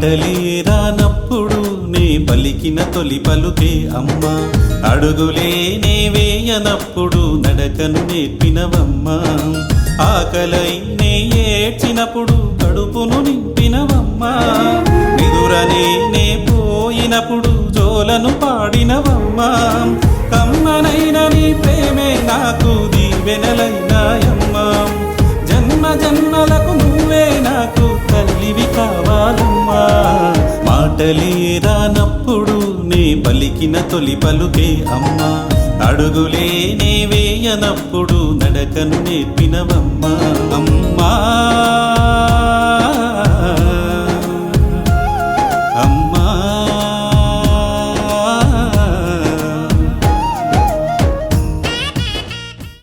మాటలే రానప్పుడు నే పలికిన తొలి పలుకే అమ్మా, అడుగులే నే వేయనప్పుడు నడకను నేర్పినవమ్మా, ఆకలై నే ఏడ్చినప్పుడు కడుపును నింపినవమ్మా, నిదురనే నే పోయినప్పుడు జోలను పాడినవమ్మా, కమ్మనైన నీ ప్రేమే నాకు దీవెనలైనాయమ్మా, జన్మ జన్మలకు నువ్వే నాకు తల్లివి కావాలమ్మా. మాటలే రానప్పుడు నే పలికిన తొలి పలుకే అమ్మా, అడుగులే నే వేయనప్పుడు నడకను నేర్పినవమ్మా అమ్మా అమ్మా.